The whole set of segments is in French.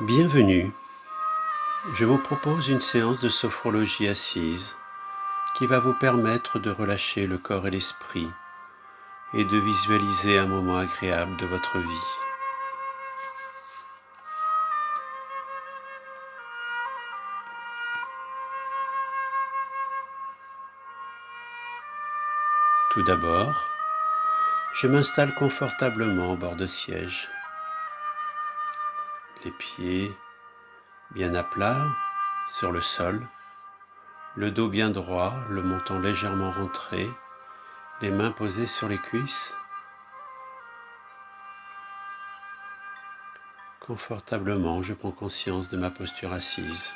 Bienvenue, je vous propose une séance de sophrologie assise qui va vous permettre de relâcher le corps et l'esprit et de visualiser un moment agréable de votre vie. Tout d'abord, je m'installe confortablement au bord de siège, les pieds bien à plat sur le sol, le dos bien droit, le menton légèrement rentré, les mains posées sur les cuisses. Confortablement, je prends conscience de ma posture assise.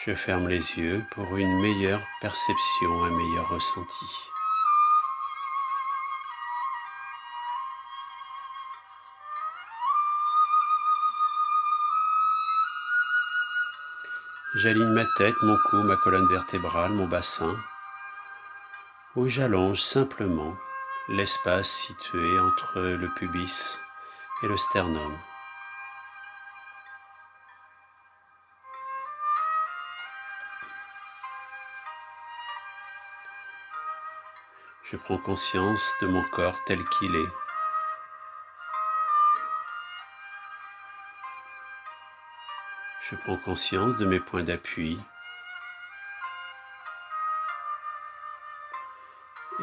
Je ferme les yeux pour une meilleure perception, un meilleur ressenti. J'aligne ma tête, mon cou, ma colonne vertébrale, mon bassin, où j'allonge simplement l'espace situé entre le pubis et le sternum. Je prends conscience de mon corps tel qu'il est. Je prends conscience de mes points d'appui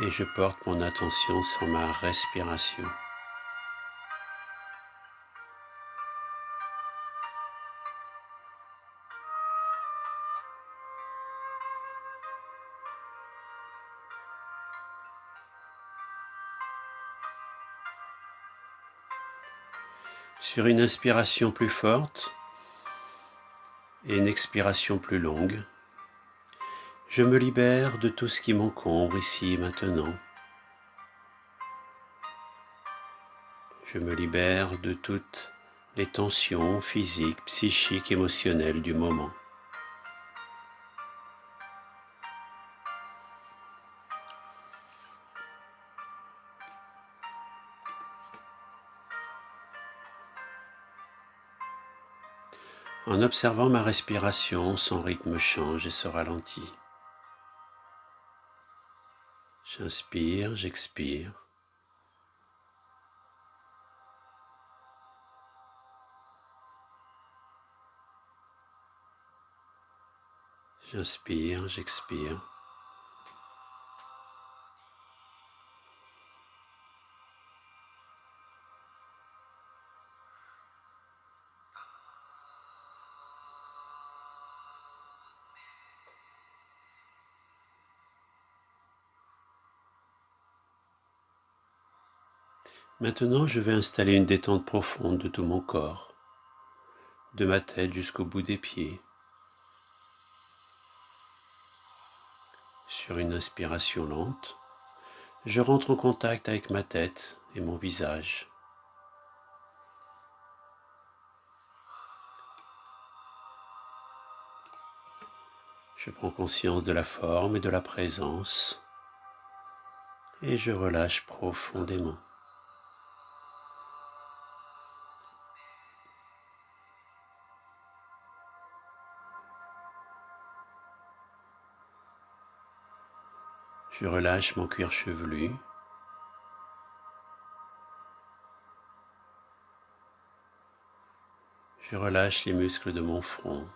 et je porte mon attention sur ma respiration. Sur une inspiration plus forte et une expiration plus longue, je me libère de tout ce qui m'encombre ici et maintenant. Je me libère de toutes les tensions physiques, psychiques, émotionnelles du moment. En observant ma respiration, son rythme change et se ralentit. J'inspire, j'expire. J'inspire, j'expire. Maintenant, je vais installer une détente profonde de tout mon corps, de ma tête jusqu'au bout des pieds. Sur une inspiration lente, je rentre en contact avec ma tête et mon visage. Je prends conscience de la forme et de la présence et je relâche profondément. Je relâche mon cuir chevelu. Je relâche les muscles de mon front.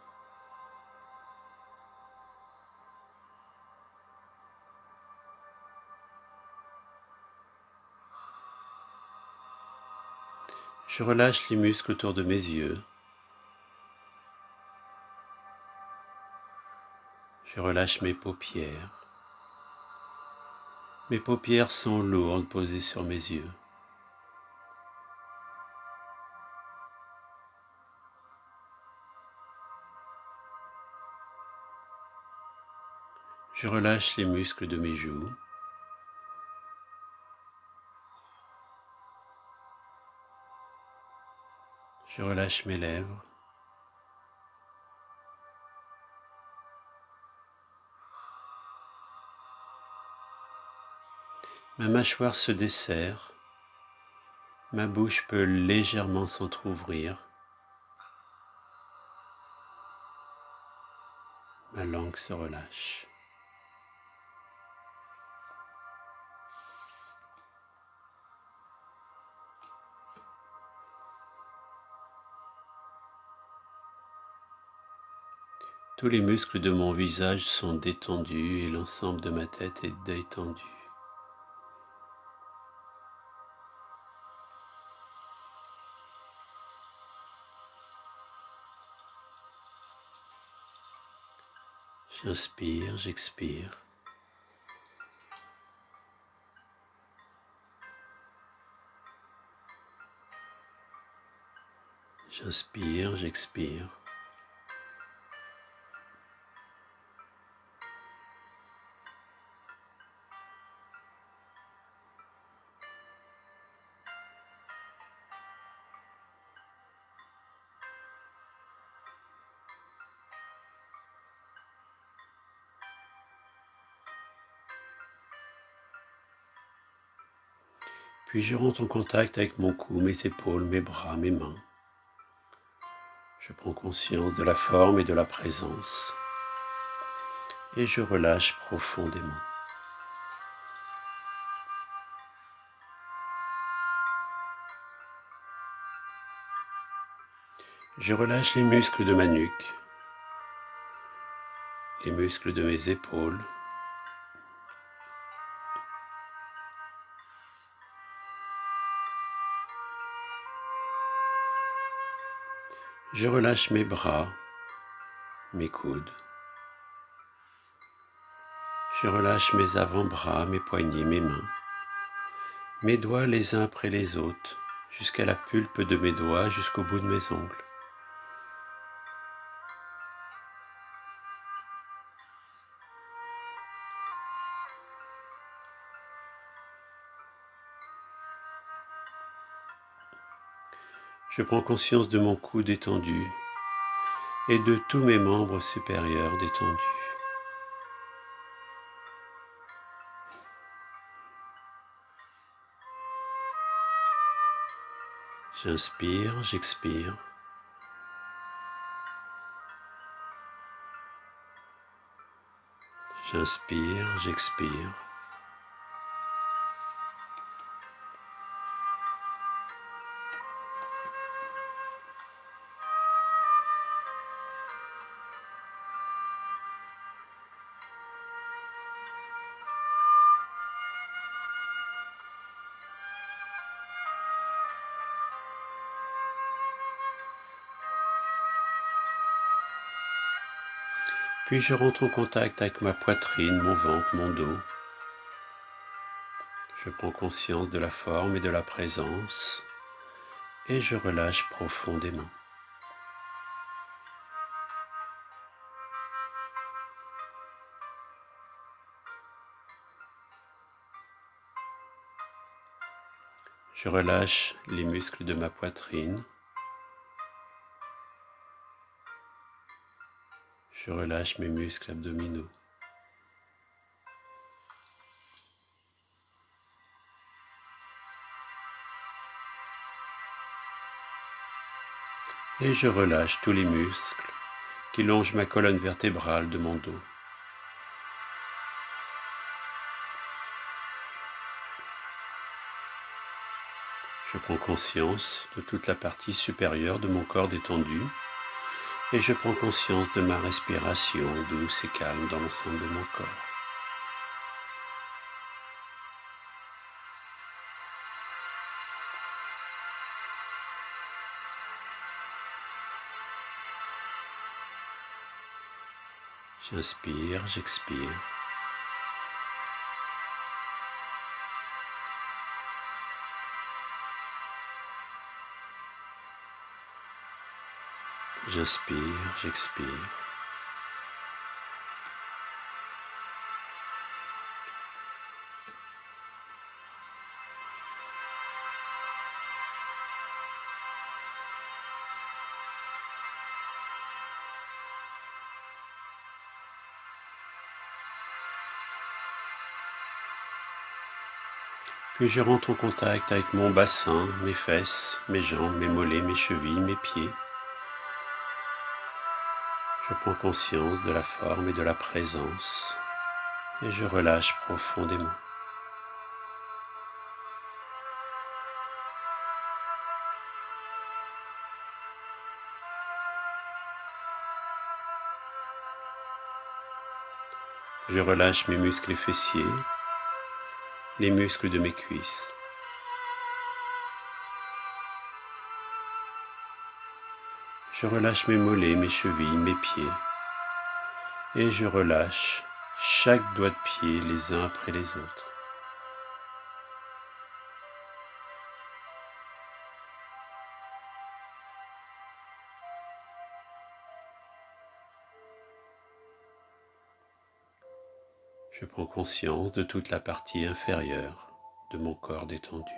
Je relâche les muscles autour de mes yeux. Je relâche mes paupières. Mes paupières sont lourdes posées sur mes yeux. Je relâche les muscles de mes joues. Je relâche mes lèvres. Ma mâchoire se desserre, ma bouche peut légèrement s'entr'ouvrir, ma langue se relâche. Tous les muscles de mon visage sont détendus et l'ensemble de ma tête est détendu. J'inspire, j'expire. J'inspire, j'expire. Puis je rentre en contact avec mon cou, mes épaules, mes bras, mes mains. Je prends conscience de la forme et de la présence et je relâche profondément. Je relâche les muscles de ma nuque, les muscles de mes épaules, je relâche mes bras, mes coudes, je relâche mes avant-bras, mes poignets, mes mains, mes doigts les uns après les autres, jusqu'à la pulpe de mes doigts, jusqu'au bout de mes ongles. Je prends conscience de mon cou détendu et de tous mes membres supérieurs détendus. J'inspire, j'expire. J'inspire, j'expire. Puis je rentre en contact avec ma poitrine, mon ventre, mon dos. Je prends conscience de la forme et de la présence et je relâche profondément. Je relâche les muscles de ma poitrine. Je relâche mes muscles abdominaux. Et je relâche tous les muscles qui longent ma colonne vertébrale de mon dos. Je prends conscience de toute la partie supérieure de mon corps détendu et je prends conscience de ma respiration douce et calme dans l'ensemble de mon corps. J'inspire, j'expire. J'inspire, j'expire. Puis je rentre en contact avec mon bassin, mes fesses, mes jambes, mes mollets, mes chevilles, mes pieds. Je prends conscience de la forme et de la présence et je relâche profondément. Je relâche mes muscles fessiers, les muscles de mes cuisses. Je relâche mes mollets, mes chevilles, mes pieds. Et je relâche chaque doigt de pied les uns après les autres. Je prends conscience de toute la partie inférieure de mon corps détendu.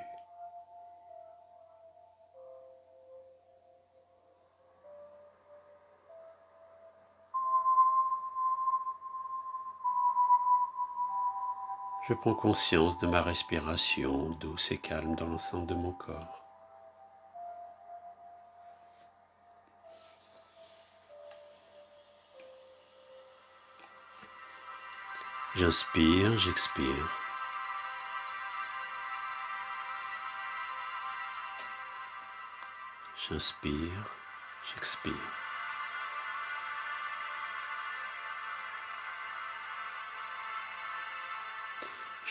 Je prends conscience de ma respiration douce et calme dans l'ensemble de mon corps. J'inspire, j'expire. J'inspire, j'expire.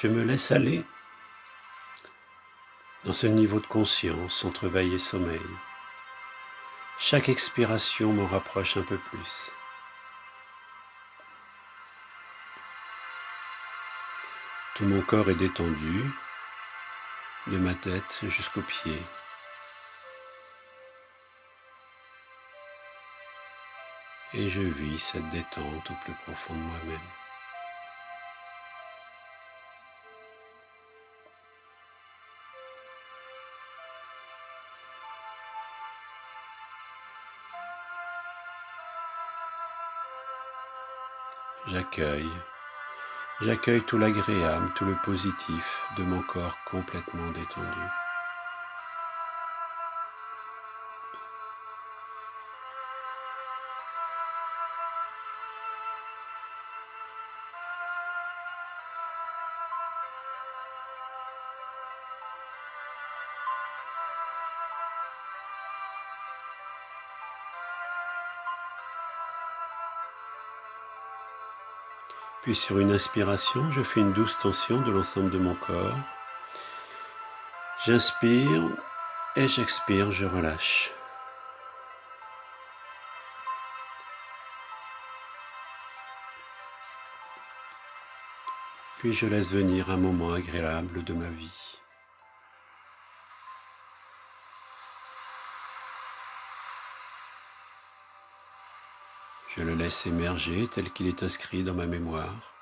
Je me laisse aller dans ce niveau de conscience entre veille et sommeil. Chaque expiration m'en rapproche un peu plus. Tout mon corps est détendu, de ma tête jusqu'aux pieds. Et je vis cette détente au plus profond de moi-même. J'accueille tout l'agréable, tout le positif de mon corps complètement détendu. Puis sur une inspiration, je fais une douce tension de l'ensemble de mon corps. J'inspire et j'expire, je relâche. Puis je laisse venir un moment agréable de ma vie. Je le laisse émerger tel qu'il est inscrit dans ma mémoire.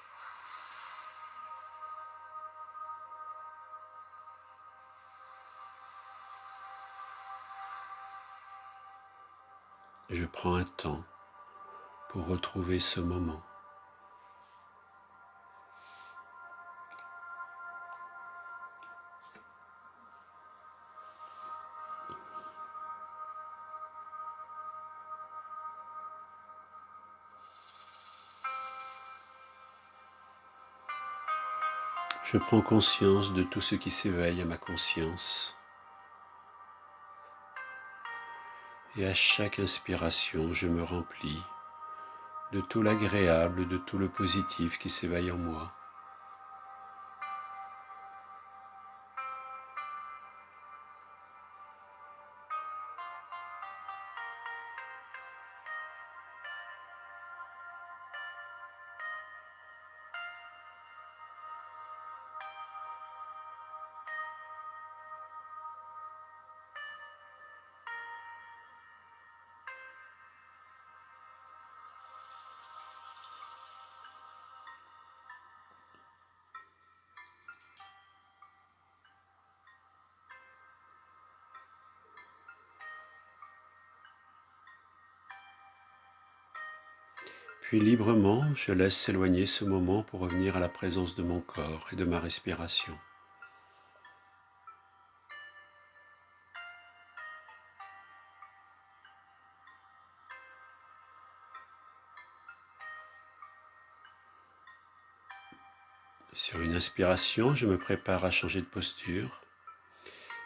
Je prends un temps pour retrouver ce moment. Je prends conscience de tout ce qui s'éveille à ma conscience. Et à chaque inspiration, je me remplis de tout l'agréable, de tout le positif qui s'éveille en moi. Puis librement, je laisse s'éloigner ce moment pour revenir à la présence de mon corps et de ma respiration. Sur une inspiration, je me prépare à changer de posture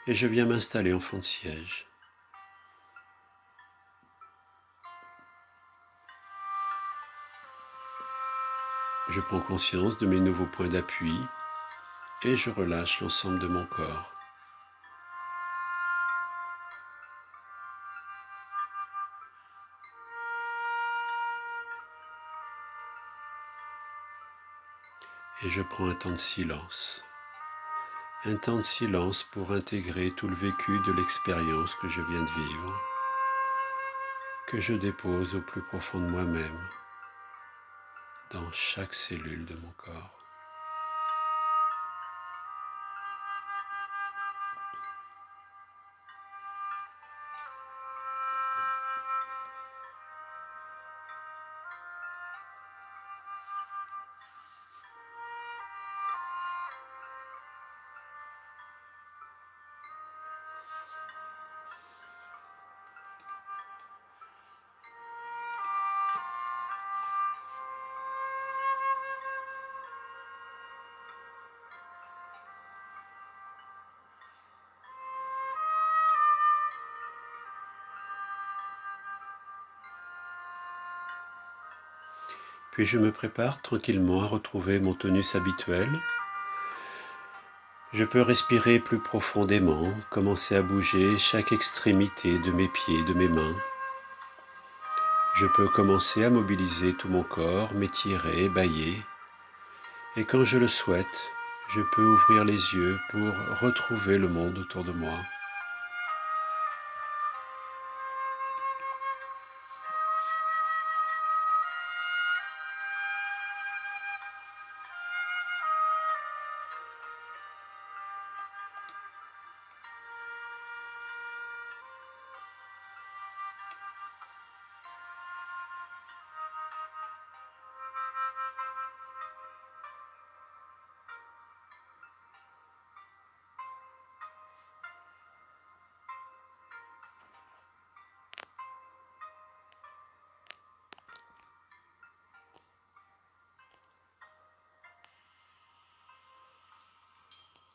et je viens m'installer en fond de siège. Je prends conscience de mes nouveaux points d'appui et je relâche l'ensemble de mon corps. Et je prends un temps de silence. Un temps de silence pour intégrer tout le vécu de l'expérience que je viens de vivre, que je dépose au plus profond de moi-même, dans chaque cellule de mon corps. Puis je me prépare tranquillement à retrouver mon tonus habituel. Je peux respirer plus profondément, commencer à bouger chaque extrémité de mes pieds, de mes mains. Je peux commencer à mobiliser tout mon corps, m'étirer, bâiller. Et quand je le souhaite, je peux ouvrir les yeux pour retrouver le monde autour de moi.